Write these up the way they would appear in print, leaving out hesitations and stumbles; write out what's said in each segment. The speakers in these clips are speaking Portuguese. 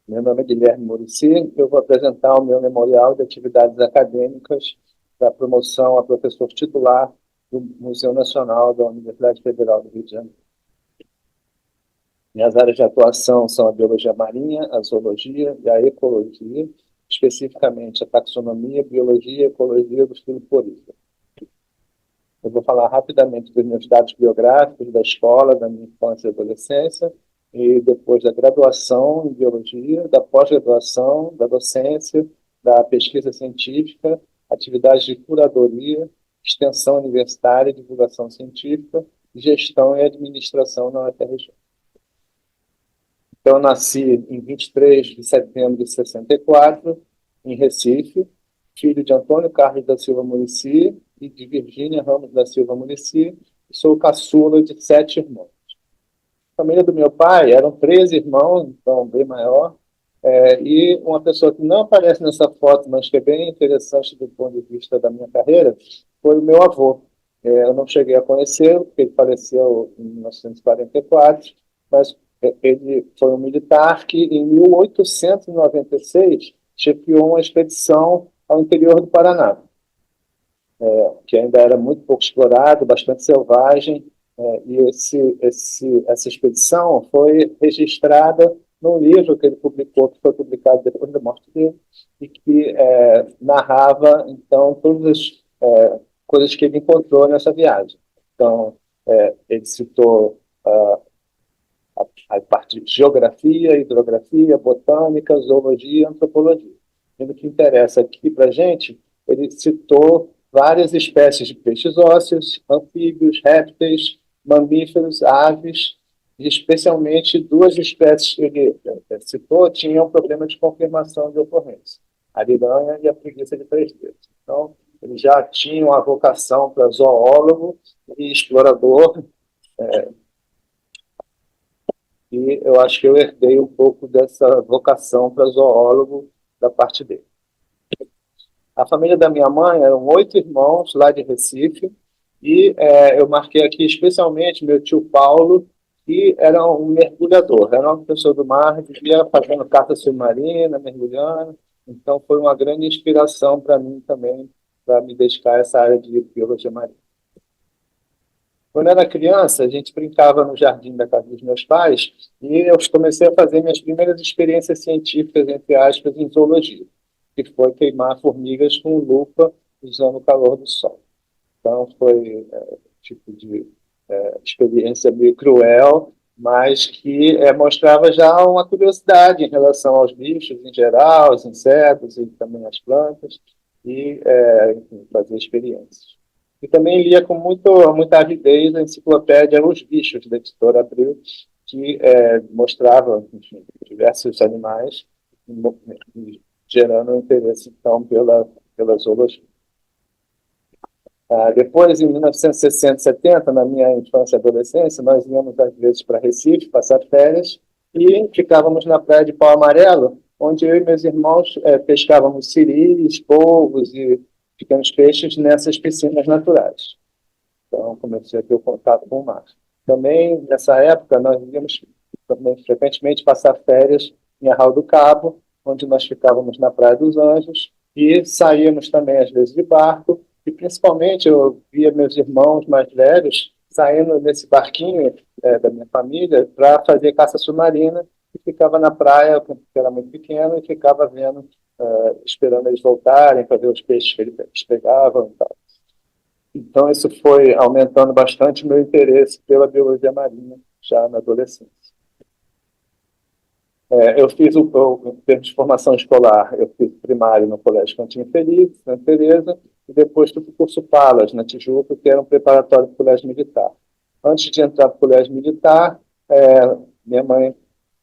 Meu nome é Guilherme Muricy. Eu vou apresentar o meu memorial de atividades acadêmicas da promoção a professor titular do Museu Nacional da Universidade Federal do Rio de Janeiro. Minhas áreas de atuação são a biologia marinha, a zoologia e a ecologia, especificamente a taxonomia, biologia e ecologia dos filiporídeos. Eu vou falar rapidamente dos meus dados biográficos da escola, da minha infância e adolescência, e depois da graduação em biologia, da pós-graduação, da docência, da pesquisa científica, atividades de curadoria, extensão universitária, divulgação científica, gestão e administração na UFRJ. Então, eu nasci em 23 de setembro de 64, em Recife, filho de Antônio Carlos da Silva Muricy e de Virgínia Ramos da Silva Muricy. Sou caçula de 7 irmãos. A família do meu pai eram 13 irmãos, então bem maior, e uma pessoa que não aparece nessa foto, mas que é bem interessante do ponto de vista da minha carreira, foi o meu avô. Eu não cheguei a conhecê-lo, porque ele faleceu em 1944, mas ele foi um militar que, em 1896, chefiou uma expedição ao interior do Paraná, que ainda era muito pouco explorado, bastante selvagem, e essa expedição foi registrada num livro que ele publicou, que foi publicado depois da morte dele, e que narrava, então, todas as coisas que ele encontrou nessa viagem. Então, ele citou a parte de geografia, hidrografia, botânica, zoologia e antropologia. E no que interessa aqui para a gente, ele citou várias espécies de peixes ósseos, anfíbios, répteis, mamíferos, aves, e especialmente duas espécies que ele citou tinham problema de confirmação de ocorrência, a ariranha e a preguiça de três dedos. Então, ele já tinha uma vocação para zoólogo e explorador, e eu acho que eu herdei um pouco dessa vocação para zoólogo da parte dele. A família da minha mãe eram 8 irmãos lá de Recife, e eu marquei aqui especialmente meu tio Paulo, que era um mergulhador, era uma pessoa do mar, vivia fazendo caça submarina, mergulhando, então foi uma grande inspiração para mim também, para me dedicar a essa área de biologia marinha. Quando eu era criança, a gente brincava no jardim da casa dos meus pais e eu comecei a fazer minhas primeiras experiências científicas, entre aspas, em zoologia, que foi queimar formigas com lupa usando o calor do sol. Então, foi tipo de experiência meio cruel, mas que mostrava já uma curiosidade em relação aos bichos em geral, aos insetos e também às plantas, e enfim, fazer experiências. E também lia com muita avidez a enciclopédia Os Bichos, da editora Abril, que mostrava, enfim, diversos animais, gerando interesse, então, pela zoologia. Depois, em 1960, 70, na minha infância e adolescência, nós íamos, às vezes, para Recife, passar férias, e ficávamos na praia de Pau Amarelo, onde eu e meus irmãos pescávamos siris, polvos e pequenos peixes nessas piscinas naturais. Então, comecei a ter o contato com o mar. Também, nessa época, nós íamos também, frequentemente passar férias em Arraial do Cabo, onde nós ficávamos na Praia dos Anjos, e saíamos também, às vezes, de barco, e principalmente eu via meus irmãos mais velhos saindo nesse barquinho da minha família para fazer caça submarina, e ficava na praia, porque era muito pequeno, e ficava vendo, esperando eles voltarem para ver os peixes que eles pegavam e tal. Então, isso foi aumentando bastante o meu interesse pela biologia marinha já na adolescência. Eu fiz em termos de formação escolar, eu fiz primário no Colégio Cantinho Feliz, na Tereza, e depois fui para o curso Palas, na Tijuca, que era um preparatório para o Colégio Militar. Antes de entrar para o Colégio Militar, minha mãe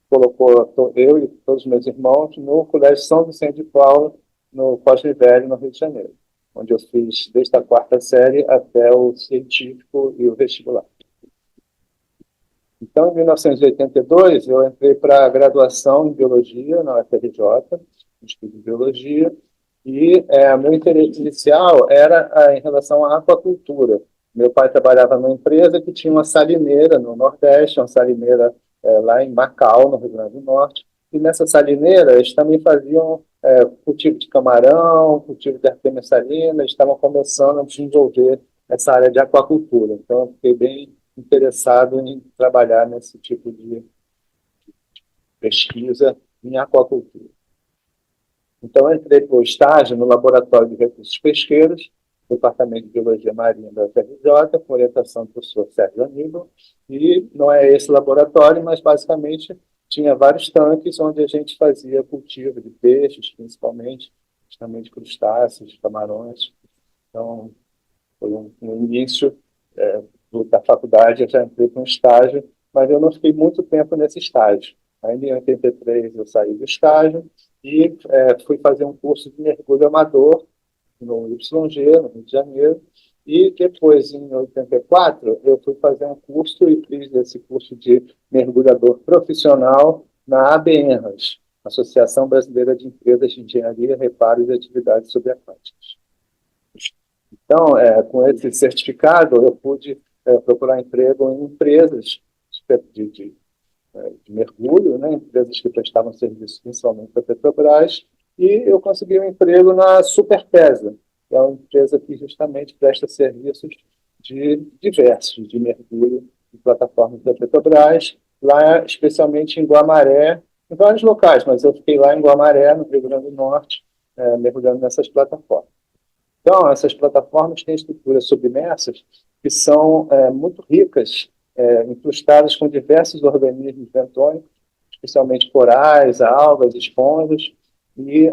colocou eu e todos os meus irmãos no Colégio São Vicente de Paulo, no Pós-Velho, no Rio de Janeiro, onde eu fiz desde a quarta série até o científico e o vestibular. Então, em 1982, eu entrei para a graduação em Biologia na UFRJ, estudo de Biologia, e meu interesse inicial era em relação à aquacultura. Meu pai trabalhava numa empresa que tinha uma salineira no Nordeste, uma salineira lá em Macau, no Rio Grande do Norte, e nessa salineira eles também faziam cultivo de camarão, cultivo de artemia salina, eles estavam começando a desenvolver essa área de aquacultura. Então, eu fiquei bem interessado em trabalhar nesse tipo de pesquisa em aquacultura. Então, eu entrei para o estágio no Laboratório de Recursos Pesqueiros, Departamento de Biologia Marinha da UFRJ, com orientação do professor Sérgio Aníbal, e não é esse laboratório, mas basicamente tinha vários tanques onde a gente fazia cultivo de peixes, principalmente, também de crustáceos, camarões. Então, foi um início da faculdade, eu já entrei para um estágio, mas eu não fiquei muito tempo nesse estágio. Ainda em 83 eu saí do estágio e fui fazer um curso de mergulho amador no YG, no Rio de Janeiro, e depois, em 84, eu fui fazer um curso e fiz esse curso de mergulhador profissional na ABENRAS, Associação Brasileira de Empresas de Engenharia, Reparos e Atividades Subaquáticas. Então, com esse certificado, eu pude procurar emprego em empresas de mergulho, né, empresas que prestavam serviço principalmente para a Petrobras, e eu consegui um emprego na Superpesa, que é uma empresa que justamente presta serviços de diversos, de mergulho de plataformas da Petrobras, lá especialmente em Guamaré, em vários locais, mas eu fiquei lá em Guamaré, no Rio Grande do Norte, mergulhando nessas plataformas. Então, essas plataformas têm estruturas submersas que são muito ricas, incrustadas com diversos organismos bentônicos, especialmente corais, algas, esponjas, e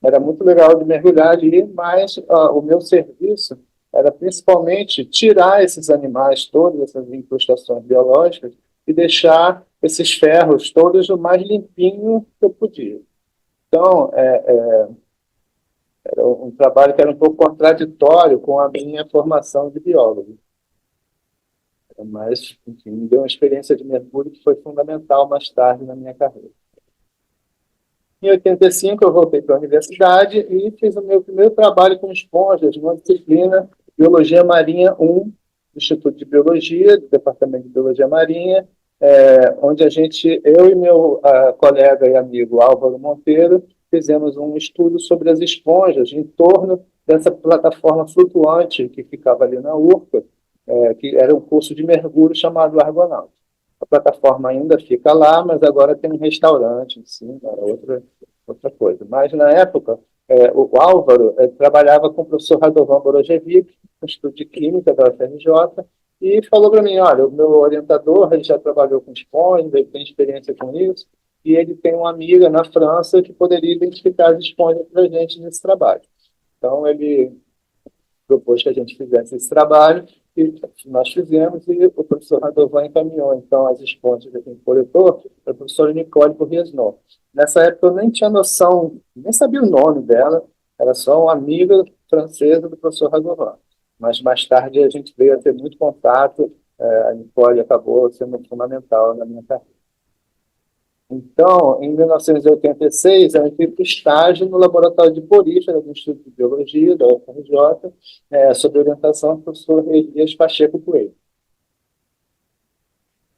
era muito legal de mergulhar ali, mas o meu serviço era principalmente tirar esses animais, todas essas incrustações biológicas, e deixar esses ferros todos o mais limpinho que eu podia. Então, era um trabalho que era um pouco contraditório com a minha formação de biólogo. Mas, enfim, me deu uma experiência de mergulho que foi fundamental mais tarde na minha carreira. Em 85, eu voltei para a universidade e fiz o meu primeiro trabalho com esponjas, numa disciplina Biologia Marinha 1, do Instituto de Biologia, do Departamento de Biologia Marinha, onde eu e meu colega e amigo Álvaro Monteiro fizemos um estudo sobre as esponjas em torno dessa plataforma flutuante que ficava ali na Urca, que era um curso de mergulho chamado Argonaut. A plataforma ainda fica lá, mas agora tem um restaurante em cima, outra coisa. Mas, na época, o Álvaro trabalhava com o professor Radovan Borojevic, no Instituto de Química da UFRJ, e falou para mim, olha, o meu orientador ele já trabalhou com esponjas, ele tem experiência com isso, e ele tem uma amiga na França que poderia identificar as esponjas para a gente nesse trabalho. Então, ele propôs que a gente fizesse esse trabalho, e nós fizemos, e o professor Radovan encaminhou, então, as esponjas que a gente coletou para a professora Nicole Bourriesnon. Nessa época, eu nem tinha noção, nem sabia o nome dela, era só uma amiga francesa do professor Radovan. Mas, mais tarde, a gente veio a ter muito contato, a Nicole acabou sendo fundamental na minha carreira. Então, em 1986, eu entrei para o estágio no Laboratório de Porífera do Instituto de Biologia, da UFRJ, sob orientação do professor Elias Pacheco Coelho.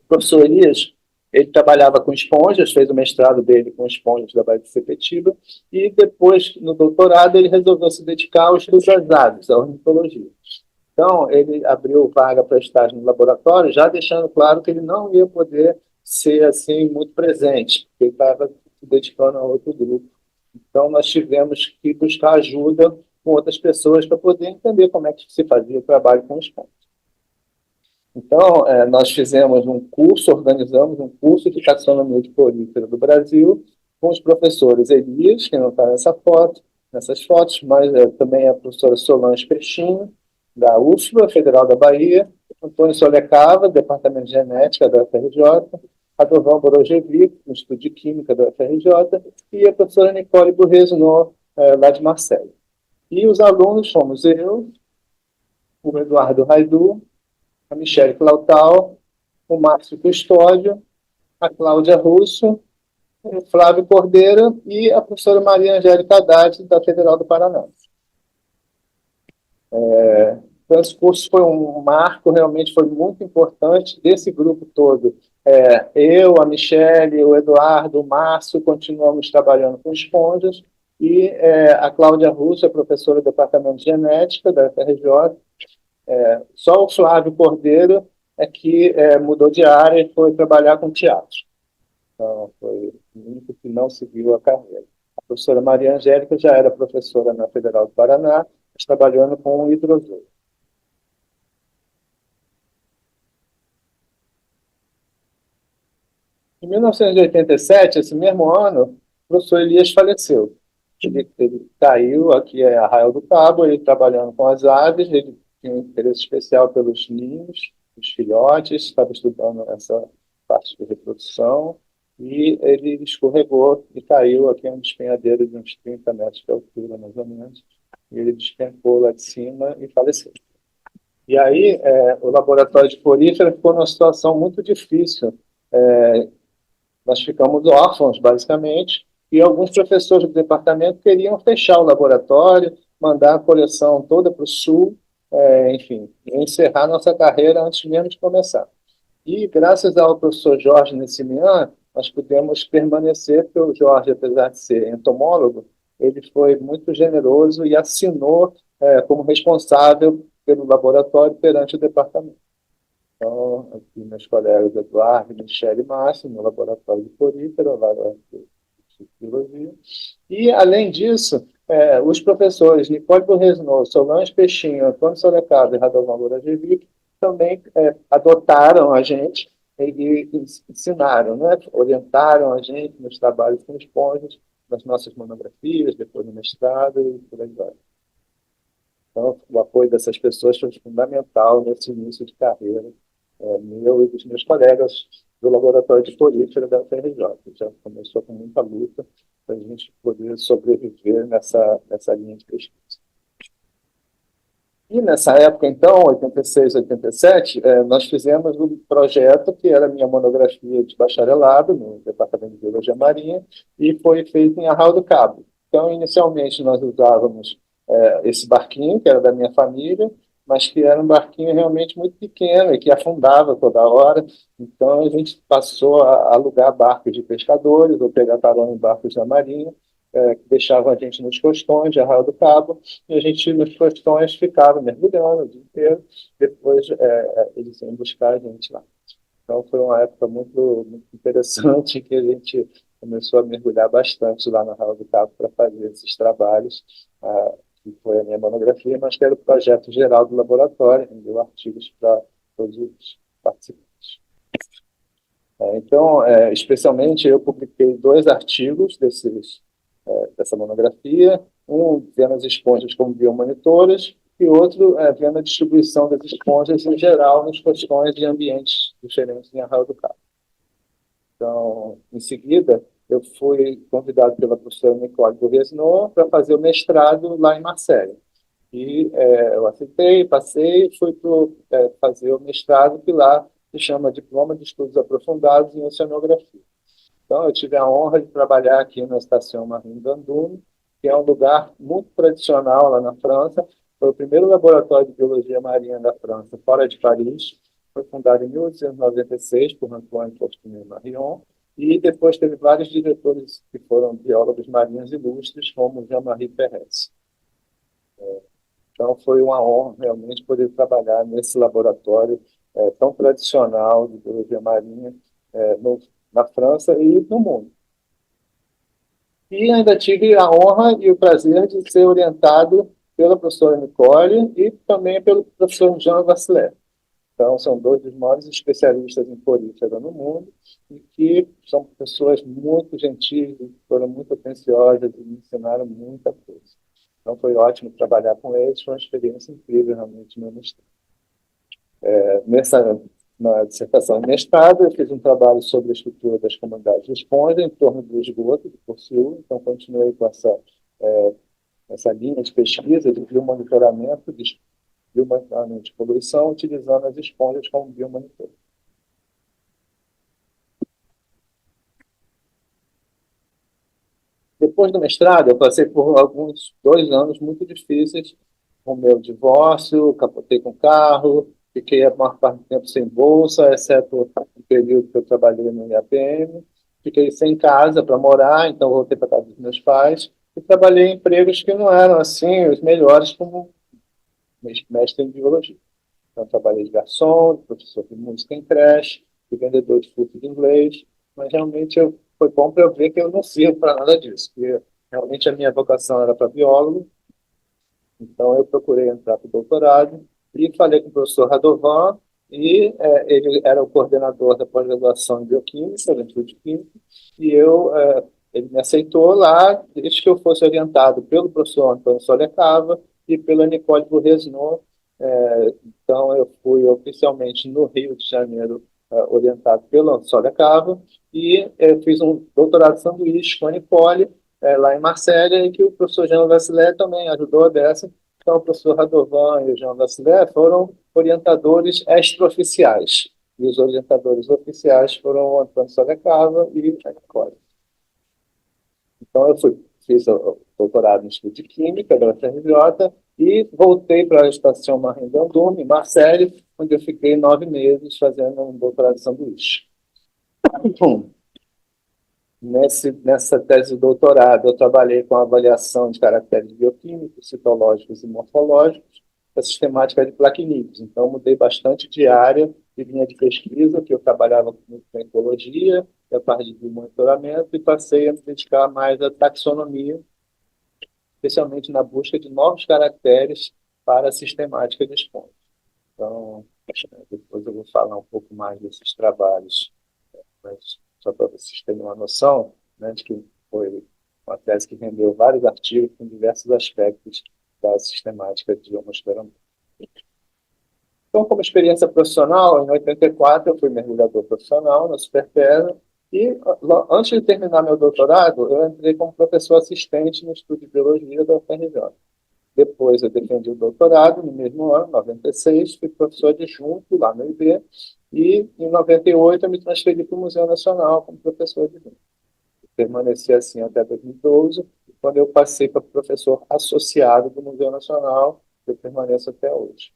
O professor Elias, ele trabalhava com esponjas, fez o mestrado dele com esponjas da Baía de Sepetiba, e depois, no doutorado, ele resolveu se dedicar ao estudo das aves, à ornitologia. Então, ele abriu vaga para estágio no laboratório, já deixando claro que ele não ia poder ser assim muito presente, porque ele estava se dedicando a outro grupo. Então, nós tivemos que buscar ajuda com outras pessoas para poder entender como é que se fazia o trabalho com os pontos. Então, nós fizemos um curso, organizamos um curso de taxonomia de porífera do Brasil, com os professores Elias, que não está nessas fotos, mas também a professora Solange Peixinho, da UFBA, Federal da Bahia, Antônio Solecava, Departamento de Genética da UFRJ, Radovan Borojevic, do Instituto de Química da UFRJ, e a professora Nicole Bourriesnon, lá de Marseille. E os alunos fomos eu, o Eduardo Raidu, a Michele Clautal, o Márcio Custódio, a Cláudia Russo, o Flávio Cordeiro e a professora Maria Angélica Haddad, da Federal do Paraná. Então, esse curso foi um marco, realmente foi muito importante desse grupo todo. Eu, a Michele, o Eduardo, o Márcio, continuamos trabalhando com esponjas, e a Cláudia Russo, é professora do Departamento de Genética da FRJ. Só o Flávio Cordeiro é que mudou de área e foi trabalhar com teatro. Então, foi o único que não seguiu a carreira. A professora Maria Angélica já era professora na Federal do Paraná, trabalhando com hidrogênio. Em 1987, esse mesmo ano, o professor Elias faleceu. Ele caiu aqui em Arraial do Cabo, ele trabalhando com as aves, ele tinha um interesse especial pelos ninhos, os filhotes, estava estudando essa parte de reprodução, e ele escorregou e caiu aqui em um despenhadeiro de uns 30 metros de altura, mais ou menos, e ele despencou lá de cima e faleceu. E aí, o laboratório de porífera ficou numa situação muito difícil. Nós ficamos órfãos, basicamente, e alguns professores do departamento queriam fechar o laboratório, mandar a coleção toda para o sul, enfim, encerrar nossa carreira antes mesmo de começar. E, graças ao professor Jorge Nessimian, nós pudemos permanecer, porque o Jorge, apesar de ser entomólogo, ele foi muito generoso e assinou como responsável pelo laboratório perante o departamento. Então, aqui meus colegas Eduardo, Michele e Márcio, no laboratório de porífera, lá de biologia. E, além disso, os professores Nicole Borresno, Solange Peixinho, Antônio Solecado e Radovan Louragevic também adotaram a gente e ensinaram, né? Orientaram a gente nos trabalhos com esponjas, nas nossas monografias, depois no mestrado e por aí vai. Então, o apoio dessas pessoas foi fundamental nesse início de carreira, meu e dos meus colegas do laboratório de porífera da UFRJ. Já começou com muita luta para a gente poder sobreviver nessa linha de pesquisa. E nessa época, então, 86, 87, nós fizemos um projeto que era a minha monografia de bacharelado no Departamento de Biologia Marinha, e foi feito em Arraial do Cabo. Então, inicialmente, nós usávamos esse barquinho, que era da minha família, mas que era um barquinho realmente muito pequeno e que afundava toda hora. Então, a gente passou a alugar barcos de pescadores ou pegar carona em barcos da Marinha, que deixavam a gente nos costões de Arraial do Cabo, e a gente nos costões ficava mergulhando o dia inteiro. Depois eles iam buscar a gente lá. Então foi uma época muito, muito interessante, que a gente começou a mergulhar bastante lá na Arraial do Cabo para fazer esses trabalhos, que foi a minha monografia, mas que era o projeto geral do laboratório, enviou artigos para todos os participantes. Então, especialmente, eu publiquei 2 artigos dessa monografia, um vendo as esponjas como biomonitoras e outro vendo a distribuição das esponjas em geral nos costões de ambientes diferentes em Arraial do Cabo. Então, em seguida, eu fui convidado pela professora Nicole Bourresno para fazer o mestrado lá em Marseille. E eu aceitei, passei e fui fazer o mestrado, que lá se chama Diploma de Estudos Aprofundados em Oceanografia. Então, eu tive a honra de trabalhar aqui na Estação Marine d'Andume, que é um lugar muito tradicional lá na França. Foi o primeiro laboratório de biologia marinha da França, fora de Paris. Foi fundado em 1896 por Antoine Fortuné Marion, e depois teve vários diretores que foram biólogos marinhos ilustres, como Jean-Marie Perez. Então, foi uma honra realmente poder trabalhar nesse laboratório tão tradicional de biologia marinha na França e no mundo. E ainda tive a honra e o prazer de ser orientado pela professora Nicole e também pelo professor Jean Vassilet. Então, são 2 dos maiores especialistas em porífera no mundo e que são pessoas muito gentis, foram muito atenciosas e me ensinaram muita coisa. Então, foi ótimo trabalhar com eles, foi uma experiência incrível, realmente, no mestrado. Na dissertação de mestrado, eu fiz um trabalho sobre a estrutura das comunidades de esponja em torno do esgoto de Porciúncula. Então, continuei com essa linha de pesquisa de biomonitoramento de poluição, utilizando as esponjas como biomonitor. Depois do mestrado, eu passei por alguns 2 anos muito difíceis, com o meu divórcio, capotei com o carro, Fiquei a maior parte do tempo sem bolsa, exceto o período que eu trabalhei no IAPM. Fiquei sem casa para morar, então voltei para casa dos meus pais. E trabalhei em empregos que não eram assim os melhores, como mestre em biologia. Então, trabalhei de garçom, de professor de música em creche, de vendedor de curso de inglês, mas realmente foi bom para eu ver que eu não sirvo para nada disso, porque realmente a minha vocação era para biólogo, então eu procurei entrar para o doutorado e falei com o professor Radovan, e ele era o coordenador da pós-graduação em bioquímica, da Instituto de Química, e ele me aceitou lá, desde que eu fosse orientado pelo professor Antônio Solecava e pela Nicole Bourresnon. Então, eu fui oficialmente no Rio de Janeiro, orientado pela Solecava, e fiz um doutorado de sanduíche com a Nicole, lá em Marsella, em que o professor Jean Vassilé também ajudou a dessa. Então, o professor Radovan e o Jean Vassilé foram orientadores extraoficiais, e os orientadores oficiais foram o Antônio Solecava e a Nicole. Então, fiz o doutorado no Instituto de Química da UFRJ e voltei para a Estação Marim Gandume, em Marseille, onde eu fiquei 9 meses fazendo um doutorado de sanduíche. Bom, nessa tese de doutorado, eu trabalhei com a avaliação de caracteres bioquímicos, citológicos e morfológicos da sistemática de plaquinídeos. Então, mudei bastante de área de linha de pesquisa, que eu trabalhava muito com ecologia, a parte de monitoramento, e passei a me dedicar mais à taxonomia, especialmente na busca de novos caracteres para a sistemática de esponjas. Então, depois eu vou falar um pouco mais desses trabalhos, mas só para vocês terem uma noção, né, de que foi uma tese que rendeu vários artigos com diversos aspectos da sistemática de homosfera. Então, como experiência profissional, em 84 eu fui mergulhador profissional na Superterra, e antes de terminar meu doutorado, eu entrei como professor assistente no estudo de biologia da UFRJ. Depois eu defendi o doutorado no mesmo ano, 96, fui professor adjunto lá no IB, e em 98 eu me transferi para o Museu Nacional como professor adjunto. Permaneci assim até 2012, quando eu passei para professor associado do Museu Nacional, eu permaneço até hoje.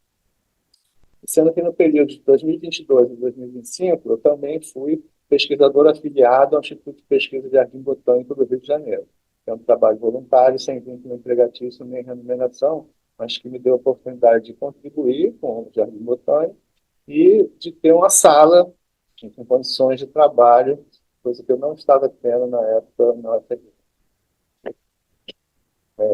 Sendo que no período de 2022 e 2025, eu também fui pesquisador afiliado ao Instituto de Pesquisa de Jardim Botânico do Rio de Janeiro. É um trabalho voluntário, sem vínculo empregatício nem remuneração, mas que me deu a oportunidade de contribuir com o Jardim Botânico e de ter uma sala com condições de trabalho, coisa que eu não estava tendo na época na UFRJ.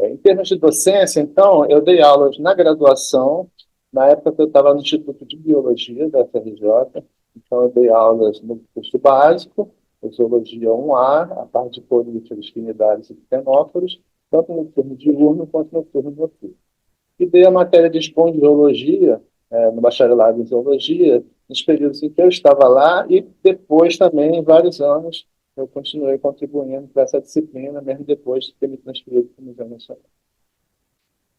Em termos de docência, então, eu dei aulas na graduação, na época que eu estava no Instituto de Biologia da FRJ, então eu dei aulas no curso básico, Zoologia 1A, a parte de políferos, quinidários e ptenóforos, tanto no turno diurno quanto no turno noturno. E dei a matéria de espongiologia, no bacharelado em zoologia, nos períodos em que eu estava lá, e depois também, em vários anos, eu continuei contribuindo para essa disciplina, mesmo depois de ter me transferido para o Museu Nacional.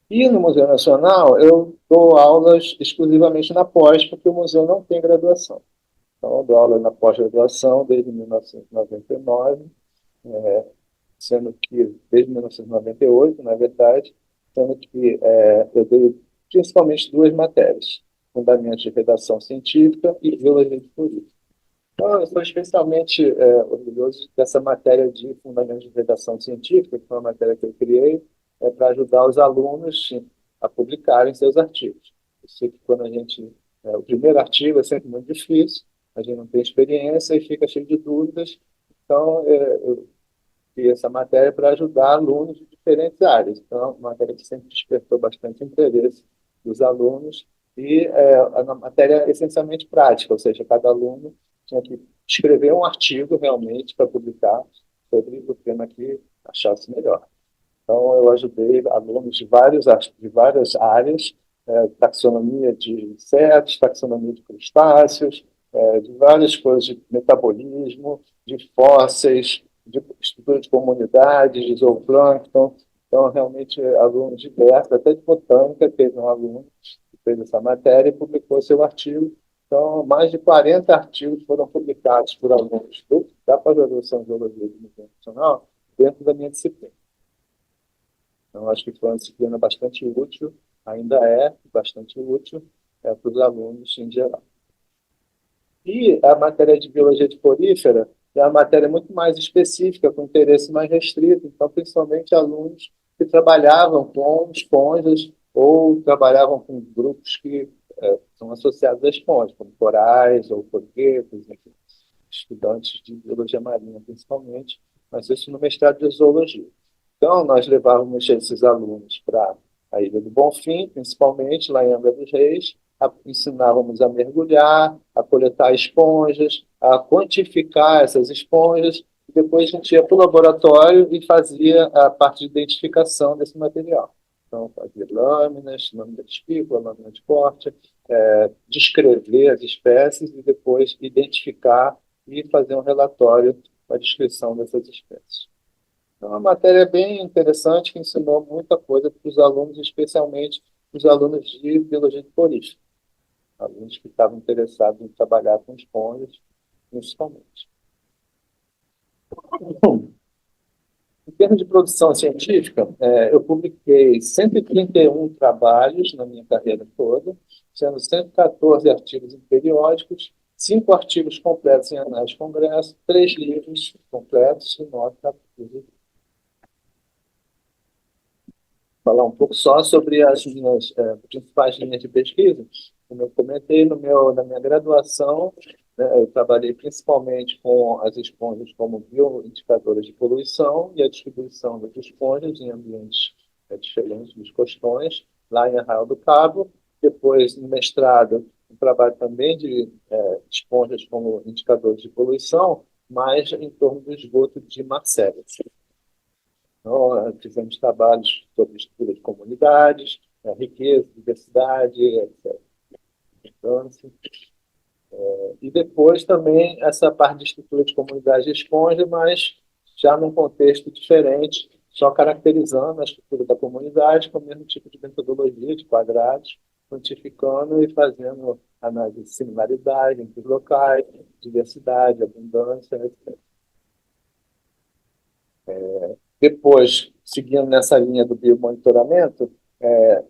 E no Museu Nacional, eu dou aulas exclusivamente na pós, porque o museu não tem graduação. Então, eu dou aula na pós-graduação desde 1999, sendo que, desde 1998, na verdade, sendo que eu dei principalmente duas matérias, Fundamentos de Redação Científica e Biologia de Turismo. Então, eu sou especialmente orgulhoso dessa matéria de Fundamentos de Redação Científica, que foi uma matéria que eu criei para ajudar os alunos a publicarem seus artigos. Eu sei que quando o primeiro artigo é sempre muito difícil, a gente não tem experiência e fica cheio de dúvidas, então eu criei essa matéria para ajudar alunos de diferentes áreas. Então, uma matéria que sempre despertou bastante interesse dos alunos, e a matéria é essencialmente prática, ou seja, cada aluno tinha que escrever um artigo realmente para publicar sobre o tema que achasse melhor. Então, eu ajudei alunos de várias áreas, taxonomia de insetos, taxonomia de crustáceos, de várias coisas de metabolismo, de fósseis, de estrutura de comunidades, de zooplâncton. Então, realmente, alunos diversos, até de botânica, teve um aluno que fez essa matéria e publicou seu artigo. Então, mais de 40 artigos foram publicados por alunos da pós-graduação de Biologia do Museu Nacional dentro da minha disciplina. Então, acho que foi uma disciplina bastante útil, ainda é bastante útil, para os alunos em geral. E a matéria de biologia de porífera é uma matéria muito mais específica, com interesse mais restrito, então, principalmente alunos que trabalhavam com esponjas ou trabalhavam com grupos que são associados a esponjas, como corais ou poliquetos, enfim, estudantes de biologia marinha, principalmente, mas isso no mestrado de zoologia. Então, nós levávamos esses alunos para a Ilha do Bonfim, principalmente, lá em Angra dos Reis, ensinávamos a mergulhar, a coletar esponjas, a quantificar essas esponjas, e depois a gente ia para o laboratório e fazia a parte de identificação desse material. Então, fazia lâminas, lâmina de espícula, lâmina de corte, descrever as espécies e depois identificar e fazer um relatório com a descrição dessas espécies. Então, é uma matéria bem interessante que ensinou muita coisa para os alunos, especialmente os alunos de biologia de porífera, alunos que estavam interessados em trabalhar com esponjas, principalmente. Bom, em termos de produção científica, eu publiquei 131 trabalhos na minha carreira toda, sendo 114 artigos em periódicos, 5 artigos completos em anais de congresso, 3 livros completos e 9 capítulos. Falar um pouco só sobre as minhas principais linhas de pesquisa. Como eu comentei na minha graduação, né, eu trabalhei principalmente com as esponjas como bioindicadoras de poluição e a distribuição das esponjas em ambientes diferentes dos costões, lá em Arraial do Cabo. Depois, no mestrado, um trabalho também de esponjas como indicadores de poluição, mas em torno do esgoto de Marcellus. Então, fizemos trabalhos sobre estrutura de comunidades, riqueza, diversidade, etc. E depois também essa parte de estrutura de comunidade de esponja, mas já num contexto diferente, só caracterizando a estrutura da comunidade com o mesmo tipo de metodologia de quadrados, quantificando e fazendo análise de similaridade entre os locais, diversidade, abundância, etc. Depois, seguindo nessa linha do biomonitoramento,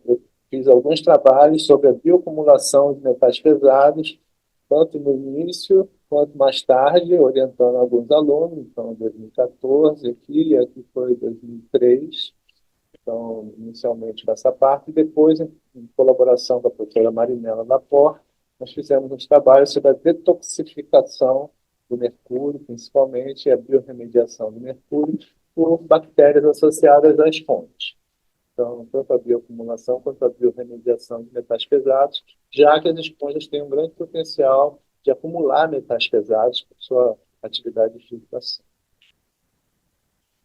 eu fiz alguns trabalhos sobre a bioacumulação de metais pesados, tanto no início quanto mais tarde, orientando alguns alunos, então, em 2014 aqui, e aqui foi 2003, então, inicialmente com essa parte, e depois, em colaboração com a professora Marinela Laporte, nós fizemos uns trabalhos sobre a detoxificação do mercúrio, principalmente a biorremediação do mercúrio, por bactérias associadas às fontes. Então, tanto a bioacumulação quanto a biorremediação de metais pesados, já que as esponjas têm um grande potencial de acumular metais pesados por sua atividade de filtração.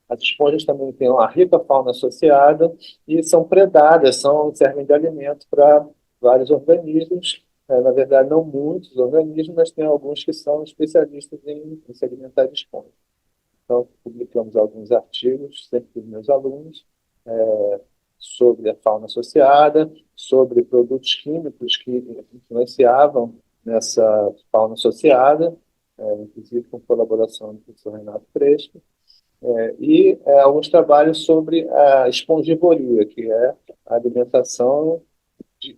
As esponjas também têm uma rica fauna associada e são predadas, servem de alimento para vários organismos. Na verdade, não muitos organismos, mas tem alguns que são especialistas em se alimentar de esponja. Então, publicamos alguns artigos, sempre para os meus alunos, sobre a fauna associada, sobre produtos químicos que influenciavam nessa fauna associada, inclusive com colaboração do professor Renato Crespo, e alguns trabalhos sobre a espongivoria, que é a alimentação de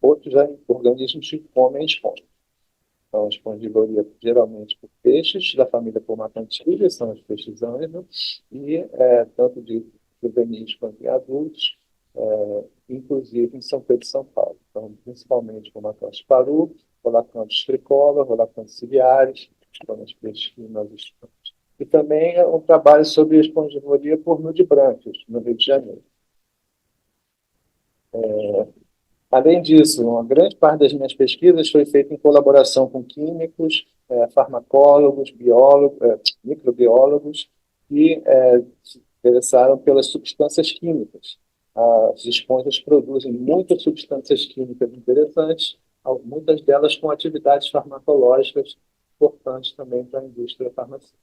outros organismos que comem esponja. Então, a espongivoria geralmente por peixes da família Pomatantilha, são os peixes anjos, e tanto de juvenis quanto de adultos, inclusive em São Pedro e São Paulo. Então, principalmente Pomatantes paru, Rolacanthus tricolor, Rolacanthus ciliaris, são os peixes que nós estudamos. E também um trabalho sobre espongivoria por nudibranquios, no Rio de Janeiro. Além disso, uma grande parte das minhas pesquisas foi feita em colaboração com químicos, farmacólogos, biólogos, microbiólogos, que se interessaram pelas substâncias químicas. As esponjas produzem muitas substâncias químicas interessantes, muitas delas com atividades farmacológicas importantes também para a indústria farmacêutica.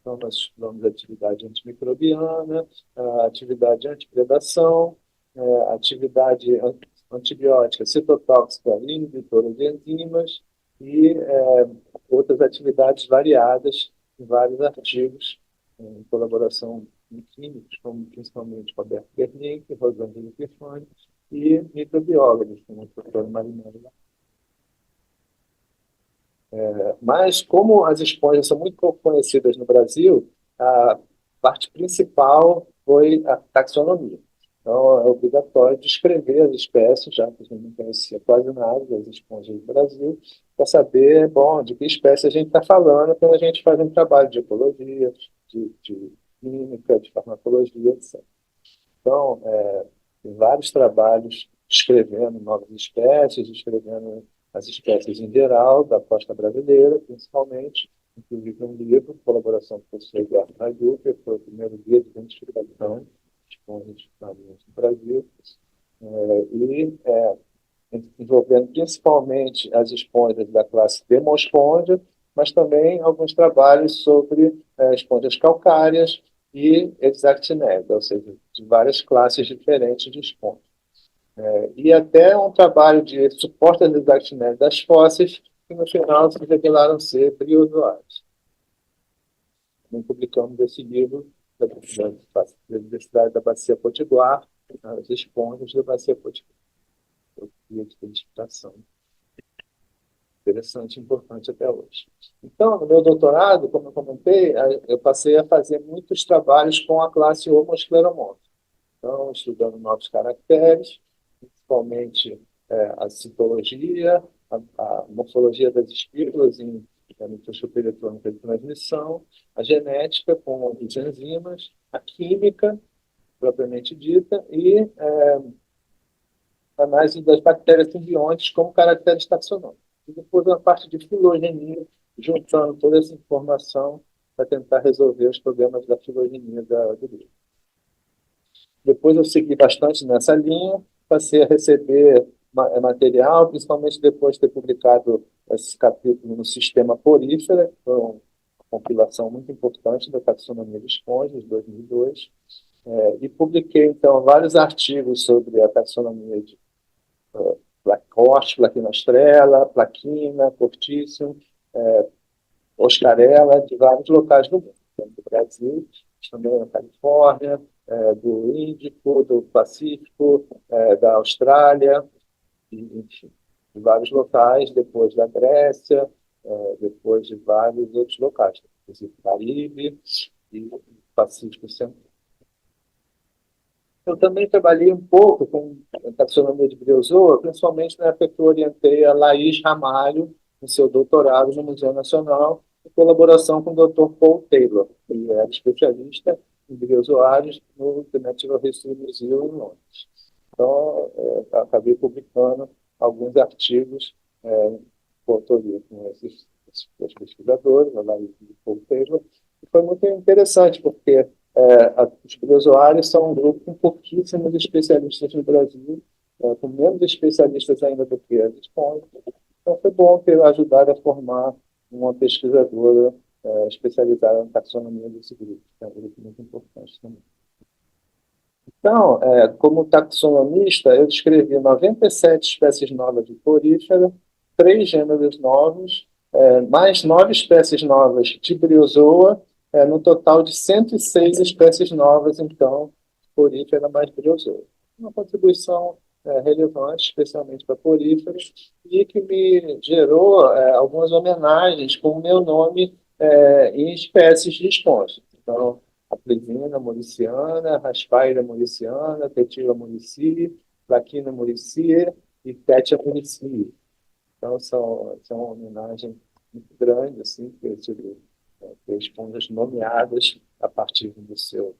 Então, nós estudamos a atividade antimicrobiana, a atividade antipredação, a atividade antibiótica, citotóxica, inibidora de enzimas e outras atividades variadas em vários artigos, em colaboração com químicos, como principalmente Roberto Bernick, Rosângela Epifani e microbiólogos, como o doutor Marinello. Mas, como as esponjas são muito pouco conhecidas no Brasil, a parte principal foi a taxonomia. Então, é obrigatório descrever as espécies, já que a gente não conhecia quase nada das esponjas do Brasil, para saber, bom, de que espécie a gente está falando quando a gente faz um trabalho de ecologia, de química, de farmacologia, etc. Então, tem vários trabalhos descrevendo novas espécies, descrevendo as espécies em geral, da costa brasileira, principalmente, inclusive um livro, colaboração com o professor Eduardo Raju, que foi o primeiro guia de identificação de esponjas marinhas no Brasil, envolvendo principalmente as esponjas da classe Demospondia, mas também alguns trabalhos sobre esponjas calcárias e hexactinella, ou seja, de várias classes diferentes de esponjas. E até um trabalho de suporte às hexactinella das fósseis, que no final se revelaram ser briozoários. Também publicamos esse livro da Universidade da Bacia Potiguar, as esponjas da Bacia Potiguar, de identificação. Interessante, importante até hoje. Então, no meu doutorado, como eu comentei, eu passei a fazer muitos trabalhos com a classe Homoscleromorpha. Então, estudando novos caracteres, principalmente a citologia, a morfologia das espículas em microscopia eletrônica de transmissão, a genética com as enzimas, a química, propriamente dita, e a análise das bactérias simbiontes como caracteres taxonômicos. E depois a parte de filogenia, juntando toda essa informação para tentar resolver os problemas da filogenia do livro. Depois eu segui bastante nessa linha, passei a receber material, principalmente depois de ter publicado esse capítulo no Sistema Porífera, que foi uma compilação muito importante da taxonomia de esponjas, de 2002, e publiquei, então, vários artigos sobre a taxonomia de corte, plaquinostrela, plaquina, cortício, oscarela, de vários locais do mundo, do Brasil, também na Califórnia, do Índico, do Pacífico, da Austrália, enfim, de vários locais, depois da Grécia, depois de vários outros locais, inclusive Caribe e Pacífico Central. Eu também trabalhei um pouco com taxonomia de briozoa, principalmente na época que eu orientei a Laís Ramalho, no seu doutorado no Museu Nacional, em colaboração com o Dr. Paul Taylor, que é especialista em briozoários no The Natural History Museum em Londres. Então, acabei publicando alguns artigos com autoria com esses pesquisadores, a Laís e o Paul Taylor, e foi muito interessante, porque os briozoários são um grupo com pouquíssimos especialistas no Brasil, com menos especialistas ainda do que as esponjas. Então, foi bom ter ajudado a formar uma pesquisadora especializada na taxonomia desse grupo, que é um grupo muito importante também. Então, como taxonomista, eu descrevi 97 espécies novas de porífera, 3 gêneros novos, mais 9 espécies novas de briozoa, no total de 106 espécies novas, então, porífera mais briozoa. Uma contribuição relevante, especialmente para poríferos, e que me gerou algumas homenagens com o meu nome em espécies de esponja. Então, a Plesina mauriciana, Raspaira mauriciana, Tetila maurici, Plaquina maurici e Tetia maurici. Então, são uma homenagem muito grande, assim, que ter esponjas nomeadas a partir do seu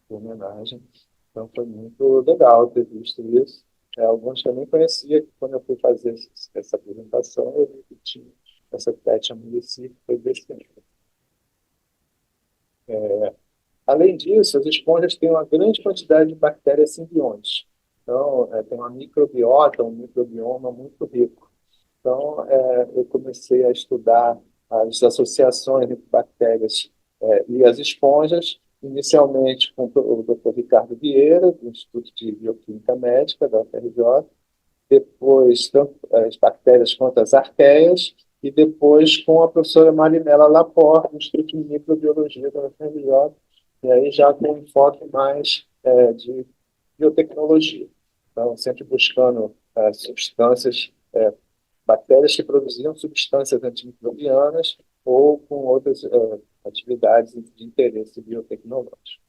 homenagem. Então, foi muito legal ter visto isso. Alguns que eu nem conhecia, quando eu fui fazer essa apresentação, eu vi que tinha essa Tetia maurici, que foi desse tempo. Além disso, as esponjas têm uma grande quantidade de bactérias simbiontes. Então, tem uma microbiota, um microbioma muito rico. Então, eu comecei a estudar as associações entre bactérias e as esponjas, inicialmente com o Dr. Ricardo Vieira, do Instituto de Bioquímica Médica, da UFRJ, depois tanto as bactérias quanto as arqueias, e depois com a professora Marinela Laporte, do Instituto de Microbiologia da UFRJ, e aí já com um enfoque mais de biotecnologia. Então, sempre buscando substâncias, bactérias que produziam substâncias antimicrobianas ou com outras atividades de interesse biotecnológico.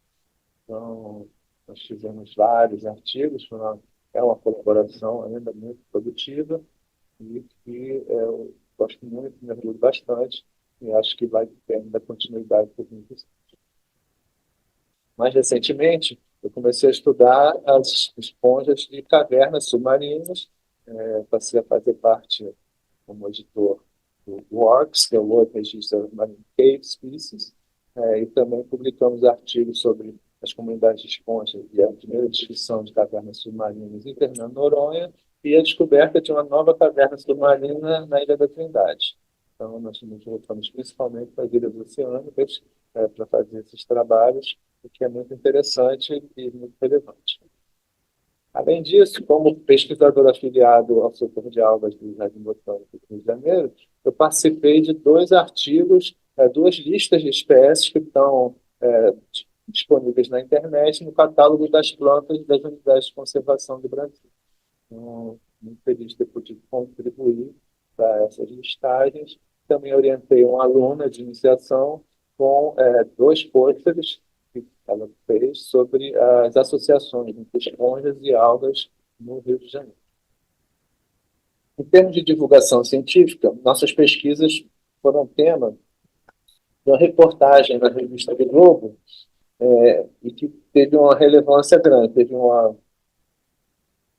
Então, nós fizemos vários artigos, é uma colaboração ainda muito produtiva e que eu gosto muito, me orgulho bastante e acho que vai ter ainda continuidade por muitos anos. Mais recentemente, eu comecei a estudar as esponjas de cavernas submarinas, passei a fazer parte como editor do WORCS, que é o World Register of Marine Cave Species, e também publicamos artigos sobre as comunidades de esponjas e a primeira descrição de cavernas submarinas em Fernando Noronha e a descoberta de uma nova caverna submarina na Ilha da Trindade. Então, nós nos voltamos principalmente para as ilhas oceânicas para fazer esses trabalhos, o que é muito interessante e muito relevante. Além disso, como pesquisador afiliado ao setor de algas do Jardim Botânico do Rio de Janeiro, eu participei de dois artigos, duas listas de espécies que estão disponíveis na internet no catálogo das plantas das unidades de conservação do Brasil. Então, muito feliz de ter podido contribuir para essas listagens. Também orientei uma aluna de iniciação com dois pôsteres que ela fez sobre as associações entre esponjas e algas no Rio de Janeiro. Em termos de divulgação científica, nossas pesquisas foram tema de uma reportagem na revista do Globo, e que teve uma relevância grande, teve uma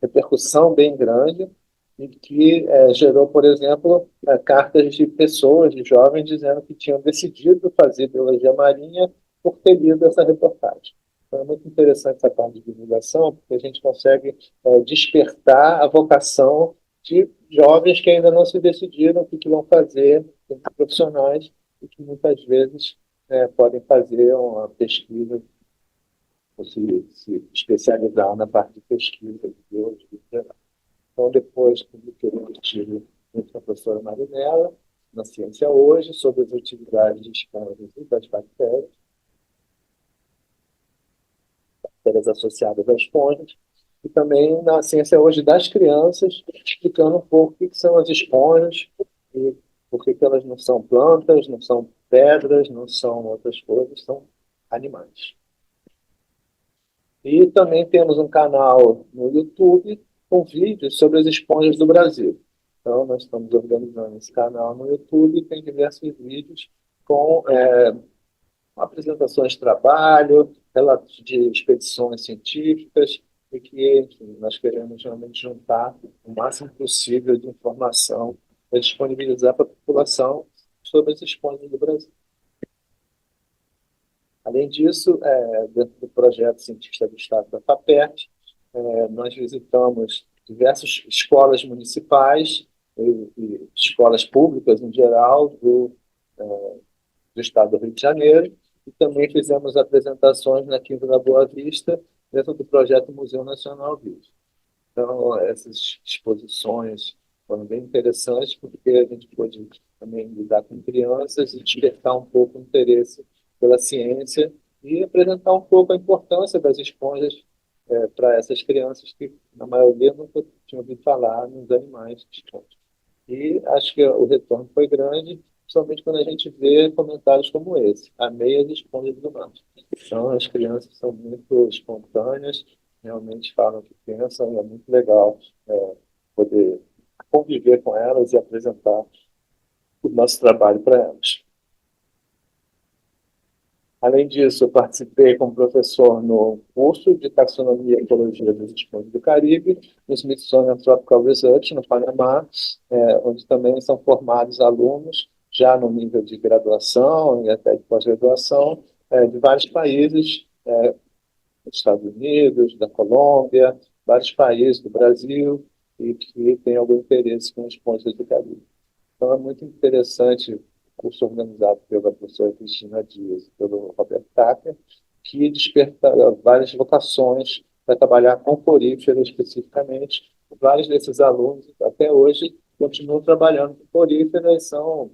repercussão bem grande, e que gerou, por exemplo, cartas de pessoas, de jovens, dizendo que tinham decidido fazer biologia marinha por ter lido essa reportagem. Então, é muito interessante essa parte de divulgação, porque a gente consegue despertar a vocação de jovens que ainda não se decidiram o que vão fazer, profissionais, e que muitas vezes podem fazer uma pesquisa ou se especializar na parte de pesquisa de biologia. Então, depois publiquei um artigo com a professora Marinella, na Ciência Hoje, sobre as utilidades de esponjas e das bactérias associadas às esponjas, e também na Ciência Hoje das crianças, explicando um pouco o que são as esponjas e por que elas não são plantas, não são pedras, não são outras coisas, são animais. E também temos um canal no YouTube com vídeos sobre as esponjas do Brasil. Então, nós estamos organizando esse canal no YouTube, tem diversos vídeos com apresentações de trabalho, relatos de expedições científicas, e que, enfim, nós queremos realmente juntar o máximo possível de informação para disponibilizar para a população sobre as esponjas do Brasil. Além disso, dentro do projeto Cientista do Estado da FAPERT, nós visitamos diversas escolas municipais e escolas públicas em geral do Estado do Rio de Janeiro, e também fizemos apresentações na Quinta da Boa Vista, dentro do projeto Museu Nacional Vivo. Então, essas exposições foram bem interessantes, porque a gente pôde também lidar com crianças e despertar um pouco o interesse pela ciência e apresentar um pouco a importância das esponjas para essas crianças que, na maioria, nunca tinham ouvido falar nos animais de esponja. E acho que o retorno foi grande, principalmente quando a gente vê comentários como esse: amei as esponjas do mar. Então, as crianças são muito espontâneas, realmente falam o que pensam, e é muito legal poder conviver com elas e apresentar o nosso trabalho para elas. Além disso, eu participei como professor no curso de Taxonomia e Ecologia dos Esponjas do Caribe, no Smithsonian Tropical Research, no Panamá, onde também são formados alunos, já no nível de graduação e até de pós-graduação, de vários países, dos Estados Unidos, da Colômbia, vários países do Brasil, e que têm algum interesse com esponjas do Caribe. Então, é muito interessante o curso organizado pela professora Cristina Dias e pelo Roberto Tapia, que desperta várias vocações para trabalhar com poríferas especificamente. Vários desses alunos, até hoje, continuam trabalhando com poríferas, são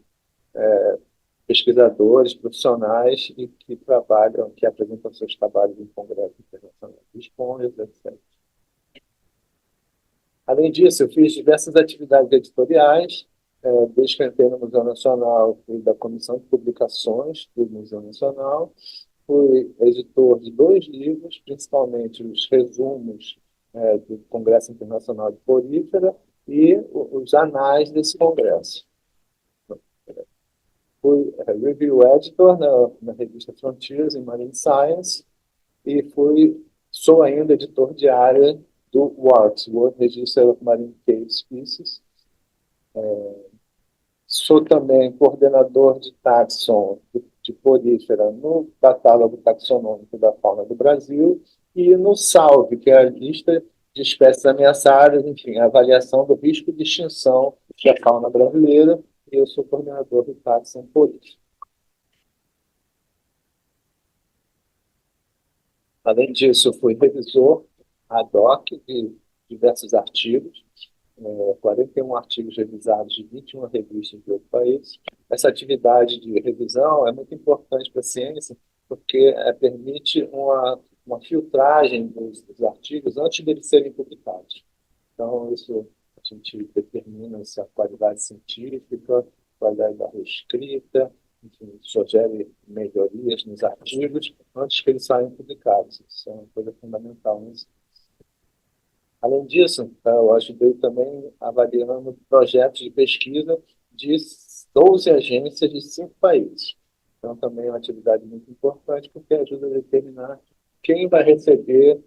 pesquisadores, profissionais e que trabalham, que apresentam seus trabalhos em congressos internacionais de esponjas, etc. Além disso, eu fiz diversas atividades editoriais, desde que eu entrei no Museu Nacional, fui da Comissão de Publicações do Museu Nacional, fui editor de 2 livros, principalmente os resumos do Congresso Internacional de Porífera e os anais desse congresso. Fui review editor na revista Frontiers in Marine Science e sou ainda editor de área do WARC, World Register of Marine Cave Species. Sou também coordenador de taxon de porífera no catálogo taxonômico da fauna do Brasil e no SALV, que é a lista de espécies ameaçadas, enfim, a avaliação do risco de extinção da fauna brasileira, e eu sou coordenador do taxon porífera. Além disso, eu fui revisor ad hoc de diversos artigos, 41 artigos revisados de 21 revistas de outro país. Essa atividade de revisão é muito importante para a ciência, porque permite uma filtragem dos artigos antes deles serem publicados. Então, isso a gente determina se a qualidade científica, a qualidade da reescrita, enfim, sugere melhorias nos artigos antes que eles saiam publicados. Isso é uma coisa fundamental nisso. Além disso, eu ajudei também avaliando projetos de pesquisa de 12 agências de 5 países. Então, também é uma atividade muito importante, porque ajuda a determinar quem vai receber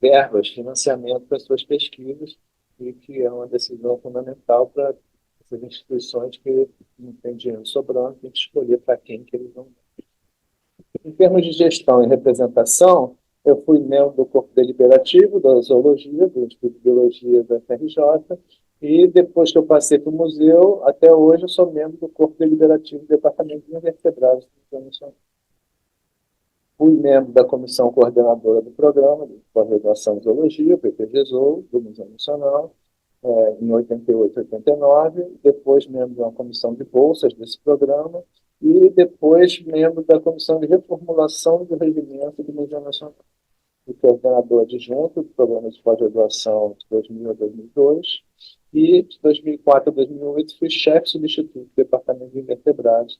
verbas, financiamento para suas pesquisas, e que é uma decisão fundamental para essas instituições que não têm dinheiro sobrando, tem que escolher para quem que eles vão. Em termos de gestão e representação, eu fui membro do corpo deliberativo da zoologia, do Instituto de Biologia da FRJ, e depois que eu passei para o museu, até hoje eu sou membro do corpo deliberativo do Departamento de Invertebrados do Museu Nacional. Fui membro da comissão coordenadora do programa de pós-graduação em zoologia, PPG-Zoo, do Museu Nacional, em 88 e 89, depois membro de uma comissão de bolsas desse programa, e depois membro da comissão de reformulação do regimento do Museu Nacional. Fui coordenador adjunto do programa de pós-graduação de 2000 a 2002, e de 2004 a 2008 fui chefe substituto do Departamento de Invertebrados.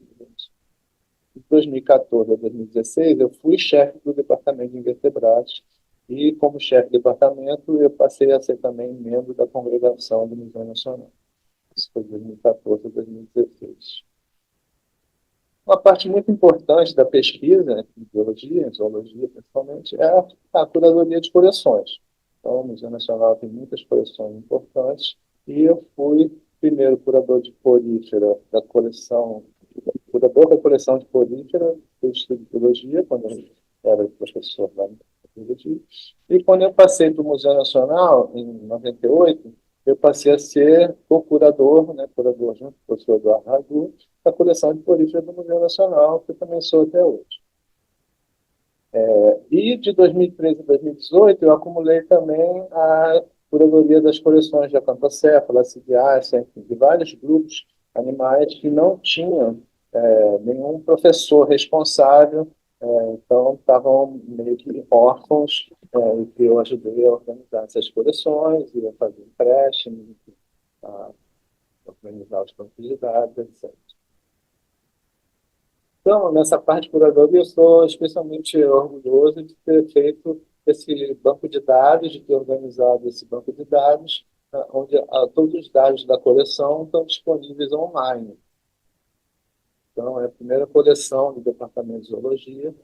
De 2014 a 2016, eu fui chefe do Departamento de Invertebrados, e como chefe do departamento, eu passei a ser também membro da congregação do Museu Nacional. Isso foi de 2014 a 2016. Uma parte muito importante da pesquisa em biologia, em zoologia principalmente, é a curadoria de coleções. Então, o Museu Nacional tem muitas coleções importantes, e eu fui primeiro curador de porífera da coleção, curador da coleção de porífera do Instituto de Biologia, quando eu era professor lá no Biologia. E quando eu passei para o Museu Nacional, em 98, eu passei a ser co-curador, né, curador junto com o professor Eduardo Radu, da coleção de porífera do Museu Nacional, que eu também sou até hoje. E de 2013 a 2018, eu acumulei também a curadoria das coleções de acantocéfala, cidiácea, enfim, de vários grupos animais que não tinham nenhum professor responsável, então estavam meio que órfãos, e que eu ajudei a organizar essas coleções, e a fazer empréstimos, a organizar os bancos de dados, etc. Então, nessa parte de curadoria, eu sou especialmente orgulhoso de ter feito esse banco de dados, de ter organizado esse banco de dados, onde todos os dados da coleção estão disponíveis online. Então, é a primeira coleção do Departamento de Zoologia,